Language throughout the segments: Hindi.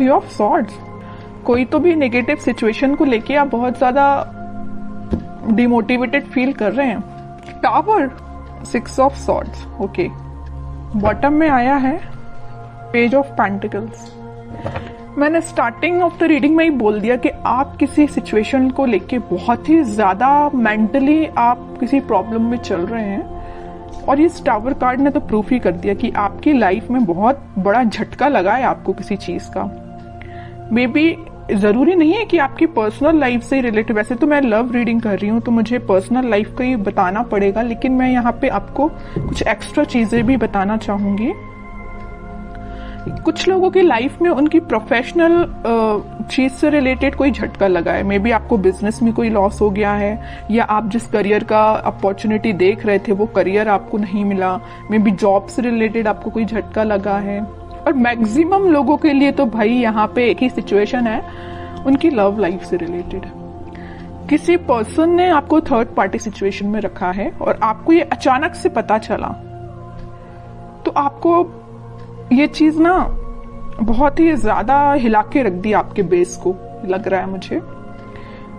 थ्री ऑफ सॉर्ड्स, कोई तो भी नेगेटिव सिचुएशन को लेके आप बहुत ज्यादा डिमोटिवेटेड फील कर रहे हैं। Tower, six of swords, okay. Bottom में आया है पेज ऑफ पेंटिकल्स। मैंने स्टार्टिंग ऑफ द रीडिंग में ही बोल दिया कि आप किसी सिचुएशन को लेके बहुत ही ज्यादा मेंटली आप किसी प्रॉब्लम में चल रहे हैं, और इस टावर कार्ड ने तो प्रूफ ही कर दिया कि आपकी लाइफ में बहुत बड़ा झटका लगा है आपको किसी चीज का। मे बी जरूरी नहीं है कि आपकी पर्सनल लाइफ से रिलेटेड, वैसे तो मैं लव रीडिंग कर रही हूँ तो मुझे पर्सनल लाइफ का ही बताना पड़ेगा, लेकिन मैं यहाँ पे आपको कुछ एक्स्ट्रा चीजें भी बताना चाहूंगी। कुछ लोगों की लाइफ में उनकी प्रोफेशनल चीज से रिलेटेड कोई झटका लगा है। मे बी आपको बिजनेस में कोई लॉस हो गया है, या आप जिस करियर का अपॉर्चुनिटी देख रहे थे वो करियर आपको नहीं मिला। मे बी जॉब से रिलेटेड आपको कोई झटका लगा है। और मैक्सिमम लोगों के लिए तो भाई यहाँ पे एक ही सिचुएशन है, उनकी लव लाइफ से रिलेटेड। किसी पर्सन ने आपको थर्ड पार्टी सिचुएशन में रखा है और आपको ये अचानक से पता चला, तो आपको ये चीज ना बहुत ही ज्यादा हिला के रख दी आपके बेस को, लग रहा है मुझे।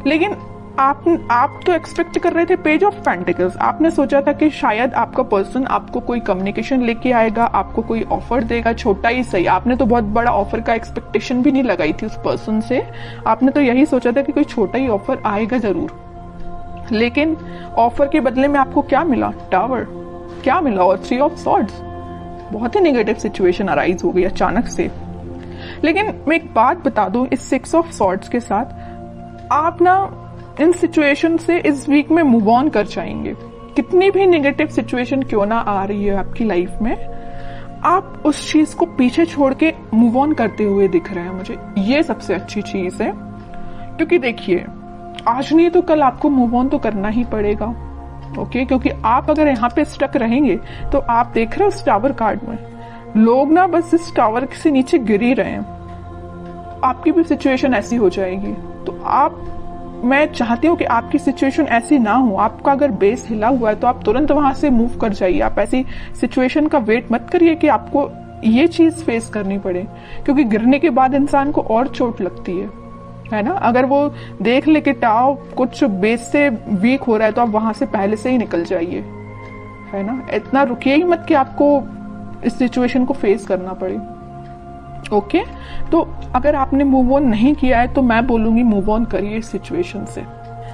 लेकिन आप तो एक्सपेक्ट कर रहे थे पेज ऑफ पेंटिकल्स। आपने सोचा था कि शायद आपका पर्सन आपको कोई कम्युनिकेशन लेके आएगा, आपको कोई ऑफर देगा, छोटा ही सही। आपने तो बहुत बड़ा ऑफर का एक्सपेक्टेशन भी नहीं लगाई थी उस पर्सन से। आपने तो यही सोचा था कि कोई छोटा ही ऑफर आएगा जरूर। लेकिन ऑफर के बदले में आपको क्या मिला? टावर। क्या मिला? और थ्री ऑफ सॉर्ड्स। बहुत ही नेगेटिव सिचुएशन अराइज हो गई अचानक से। लेकिन मैं एक बात बता दूं, इस सिक्स ऑफ सॉर्ड्स के साथ आप ना इन सिचुएशन से इस वीक में मूव ऑन कर जाएंगे। कितनी भी नेगेटिव सिचुएशन क्यों ना आ रही है आपकी लाइफ में, आप उस चीज को पीछे छोड़ के मूव ऑन करते हुए दिख रहे हैं मुझे। ये सबसे अच्छी चीज है, क्योंकि देखिए आज नहीं तो कल आपको मूव ऑन तो करना ही पड़ेगा। ओके, क्योंकि आप अगर यहाँ पे स्टक रहेंगे तो आप देख रहे हो इस टावर कार्ड में लोग ना बस इस टावर से नीचे गिर ही रहे हैं। आपकी भी सिचुएशन ऐसी हो जाएगी। तो मैं चाहती हूँ कि आपकी सिचुएशन ऐसी ना हो। आपका अगर बेस हिला हुआ है तो आप तुरंत वहां से मूव कर जाइए। आप ऐसी सिचुएशन का वेट मत करिए कि आपको ये चीज फेस करनी पड़े, क्योंकि गिरने के बाद इंसान को और चोट लगती है ना। अगर वो देख ले कि टाव कुछ बेस से वीक हो रहा है तो आप वहां से पहले से ही निकल जाइए, है ना। इतना रुकिए ही मत कि आपको इस सिचुएशन को फेस करना पड़े। ओके, तो अगर आपने मूव ऑन नहीं किया है तो मैं बोलूंगी मूव ऑन करिए इस सिचुएशन से।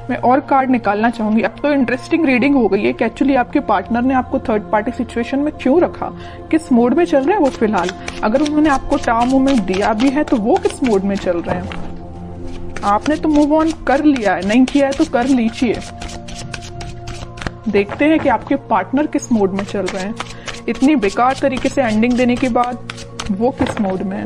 मैं और कार्ड निकालना चाहूंगी। अब तो इंटरेस्टिंग रीडिंग हो गई है कि एक्चुअली आपके पार्टनर ने आपको थर्ड पार्टी सिचुएशन में क्यों रखा, किस मोड में चल रहे हैं वो फिलहाल। अगर उन्होंने आपको टाव मूवमेंट दिया भी है तो वो किस मोड में चल रहे हैं। आपने तो मूव ऑन कर लिया है, नहीं किया है तो कर लीजिए। देखते हैं कि आपके पार्टनर किस मोड में चल रहे हैं। इतनी बेकार तरीके से एंडिंग देने के बाद वो किस मोड में है।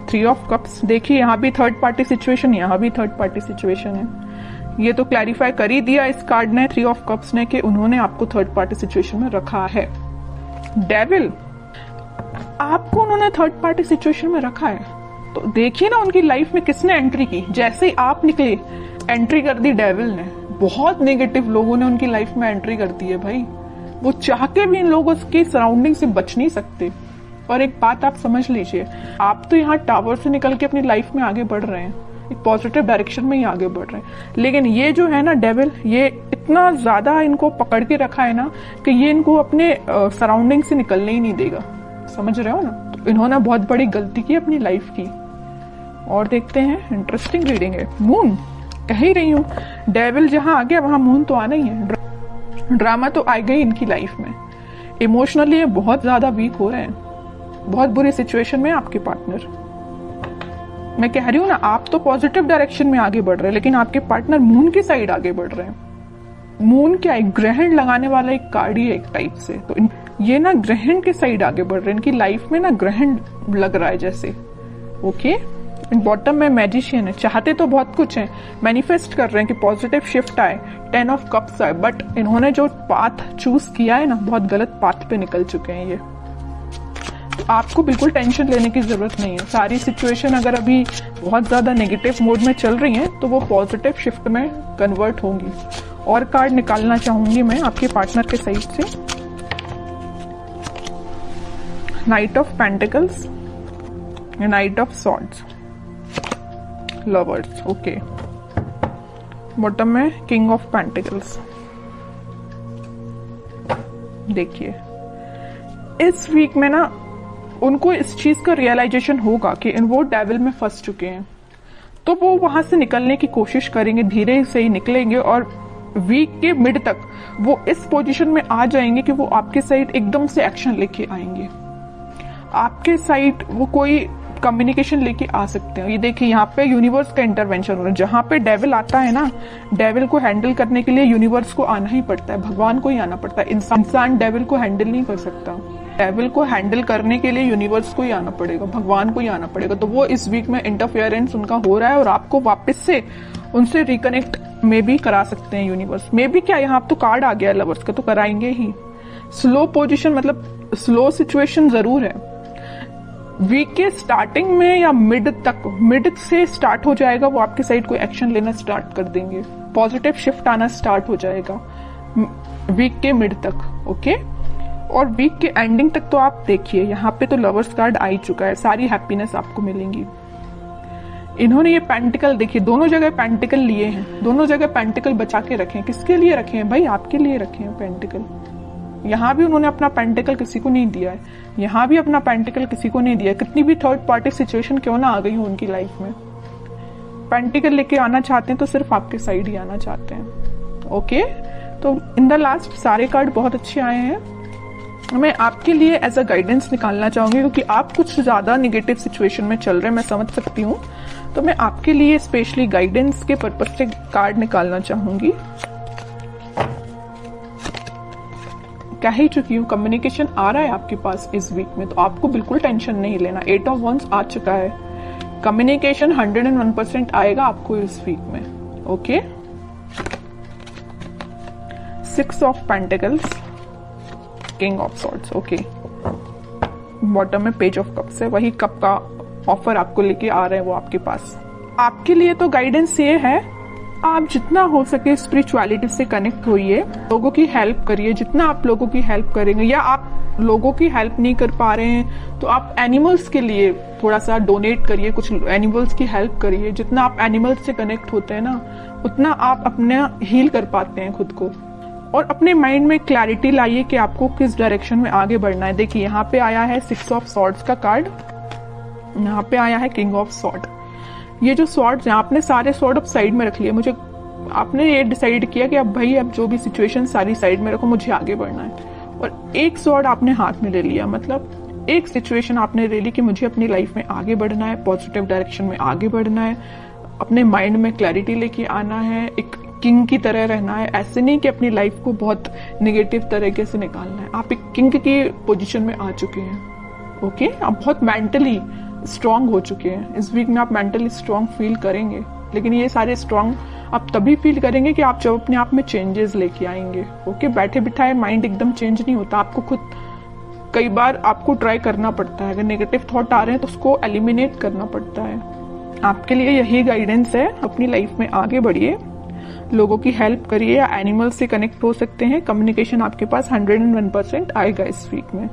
थ्री ऑफ कप्स, देखिए यहाँ भी थर्ड पार्टी सिचुएशन, यहाँ भी थर्ड पार्टी सिचुएशन है। ये तो क्लैरिफाई कर ही दिया इस कार्ड ने, थ्री ऑफ कप्स ने, कि उन्होंने आपको थर्ड पार्टी सिचुएशन में रखा है। डेविल, आपको उन्होंने थर्ड पार्टी सिचुएशन में रखा है तो देखिए ना उनकी लाइफ में किसने एंट्री की। जैसे ही आप निकले एंट्री कर दी डेविल ने। बहुत नेगेटिव लोगों ने उनकी लाइफ में एंट्री कर दी है भाई। वो चाह के भी इन लोगों की सराउंडिंग से बच नहीं सकते। और एक बात आप समझ लीजिए, आप तो यहाँ टावर से निकल के अपनी लाइफ में आगे बढ़ रहे हैं, एक पॉजिटिव डायरेक्शन में ही आगे बढ़ रहे हैं। लेकिन ये जो है ना डेविल, ये इतना ज्यादा इनको पकड़ के रखा है ना कि ये इनको अपने सराउंडिंग से निकलने ही नहीं देगा। समझ रहे हो ना। तो इन्होंने बहुत बड़ी गलती की अपनी लाइफ की। और देखते हैं, इंटरेस्टिंग रीडिंग है। मून, कह ही रही हूँ, डेविल जहां आ गया वहां मून तो आना ही है। ड्रामा तो आएगा ही इनकी लाइफ में। इमोशनली ये बहुत ज्यादा वीक हो रहे हैं। बहुत बुरी सिचुएशन में आपके पार्टनर। मैं कह रही हूँ ना, आप तो पॉजिटिव डायरेक्शन में आगे बढ़ रहे हैं, लेकिन आपके पार्टनर मून की साइड आगे बढ़ रहे हैं। मून क्या है? ग्रहण लगाने वाला एक कार्ड ही है एक टाइप से। तो ये ना ग्रहण के साइड आगे बढ़ रहे हैं। इनकी लाइफ में ना ग्रहण लग रहा है जैसे। ओके, बॉटम में मैजिशियन है। चाहते तो बहुत कुछ है, मैनिफेस्ट कर रहे हैं कि पॉजिटिव शिफ्ट आए, 10 ऑफ कप्स आए, बट इन्होंने जो पाथ चूज किया है ना, बहुत गलत पाथ पे निकल चुके हैं ये। तो आपको बिल्कुल टेंशन लेने की जरूरत नहीं है। सारी सिचुएशन अगर अभी बहुत ज्यादा नेगेटिव मोड में चल रही है तो वो पॉजिटिव शिफ्ट में कन्वर्ट होंगी। और कार्ड निकालना चाहूंगी मैं आपके पार्टनर के साइड से। Night of pentacles, night of swords, lovers, okay. Bottom में किंग ऑफ पेंटिकल्स। देखिए इस वीक में ना उनको इस चीज का रियलाइजेशन होगा कि वो डेविल में फंस चुके हैं, तो वो वहां से निकलने की कोशिश करेंगे, धीरे से ही निकलेंगे और वीक के मिड तक वो इस पोजीशन में आ जाएंगे कि वो आपके साइड एकदम से एक्शन लेके आएंगे। आपके साइड वो कोई कम्युनिकेशन लेके आ सकते हैं। ये देखिए यहाँ पे यूनिवर्स का इंटरवेंशन हो रहा है। जहां पे डेविल आता है ना, डेविल को हैंडल करने के लिए यूनिवर्स को आना ही पड़ता है, भगवान को ही आना पड़ता है। इंसान डेविल को हैंडल नहीं कर सकता। डेविल को हैंडल करने के लिए यूनिवर्स को ही आना पड़ेगा, भगवान को ही आना पड़ेगा। तो वो इस वीक में इंटरफेरेंस उनका हो रहा है और आपको वापस से उनसे रिकनेक्ट में भी करा सकते हैं यूनिवर्स। में भी क्या, यहाँ तो कार्ड आ गया लवर्स का, तो कराएंगे ही। स्लो पोजीशन मतलब स्लो सिचुएशन जरूर है। वीक के स्टार्टिंग में या मिड तक, मिड से स्टार्ट हो जाएगा, वो आपके साइड कोई एक्शन लेना स्टार्ट कर देंगे, पॉजिटिव शिफ्ट आना स्टार्ट हो जाएगा वीक के मिड तक, ओके। और वीक के एंडिंग तक तो आप देखिए यहाँ पे तो लवर्स कार्ड आ ही चुका है, सारी हैप्पीनेस आपको मिलेंगी। इन्होंने ये पेंटिकल देखिए, दोनों जगह पेंटिकल लिए हैं, दोनों जगह पेंटिकल बचा के रखे हैं। किसके लिए रखे हैं भाई? आपके लिए रखे हैं पेंटिकल। यहाँ भी उन्होंने अपना पेंटिकल किसी को नहीं दिया है, यहाँ भी अपना पेंटिकल किसी को नहीं दिया है। कितनी भी थर्ड पार्टी सिचुएशन क्यों ना आ गई हो उनकी लाइफ में, पेंटिकल लेके आना चाहते हैं तो सिर्फ आपके साइड ही आना चाहते हैं, ओके। तो इन द लास्ट सारे कार्ड बहुत अच्छे आए हैं। मैं आपके लिए एज अ गाइडेंस निकालना चाहूंगी, क्योंकि आप कुछ ज्यादा निगेटिव सिचुएशन में चल रहे हैं, मैं समझ सकती हूँ। तो मैं आपके लिए स्पेशली गाइडेंस के पर्पज से कार्ड निकालना चाहूंगी। कह ही चुकी हूँ, कम्युनिकेशन आ रहा है आपके पास इस वीक में, तो आपको बिल्कुल टेंशन नहीं लेना। 8 ऑफ वंस आ चुका है, कम्युनिकेशन 101% आएगा आपको इस वीक में, okay. 6 of pentacles, king of swords, okay. Bottom में पेज ऑफ कप्स है, वही कप का ऑफर आपको लेके आ रहे हैं वो आपके पास। आपके लिए तो गाइडेंस ये है, आप जितना हो सके स्पिरिचुअलिटी से कनेक्ट होइए, लोगों की हेल्प करिए। जितना आप लोगों की हेल्प करेंगे, या आप लोगों की हेल्प नहीं कर पा रहे हैं तो आप एनिमल्स के लिए थोड़ा सा डोनेट करिए, कुछ एनिमल्स की हेल्प करिए। जितना आप एनिमल्स से कनेक्ट होते हैं ना, उतना आप अपना हील कर पाते हैं खुद को। और अपने माइंड में क्लैरिटी लाइए कि आपको किस डायरेक्शन में आगे बढ़ना है। देखिए यहाँ पे आया है 6 ऑफ सॉर्ड्स का कार्ड, यहाँ पे आया है किंग ऑफ सॉर्ड। ये जो सॉर्ड्स हैं, आपने सारे सॉर्ड अब साइड में रख लिए। मुझे आपने ये डिसाइड किया कि अब भाई अब जो भी सिचुएशन सारी साइड में रखो, मुझे आगे बढ़ना है। और एक सॉर्ड आपने हाथ में ले लिया, मतलब एक सिचुएशन आपने ले ली कि मुझे अपनी लाइफ में आगे बढ़ना है, पॉजिटिव डायरेक्शन में आगे बढ़ना है, अपने माइंड में क्लैरिटी लेके आना है, एक किंग की तरह रहना है। ऐसे नहीं कि अपनी लाइफ को बहुत नेगेटिव तरीके से निकालना है। आप एक किंग की पोजीशन में आ चुके हैं, ओके। आप बहुत मेंटली स्ट्रांग हो चुके हैं। इस वीक में आप मेंटली स्ट्रांग फील करेंगे, लेकिन ये सारे स्ट्रांग आप तभी फील करेंगे कि आप जब अपने आप में चेंजेस लेके आएंगे, ओके। बैठे बिठाए माइंड एकदम चेंज नहीं होता, आपको खुद कई बार आपको ट्राई करना पड़ता है। अगर नेगेटिव थॉट आ रहे हैं तो उसको एलिमिनेट करना पड़ता है। आपके लिए यही गाइडेंस है, अपनी लाइफ में आगे बढ़िए, लोगों की हेल्प करिए, या एनिमल से कनेक्ट हो सकते हैं। कम्युनिकेशन आपके पास 101% आएगा इस वीक में।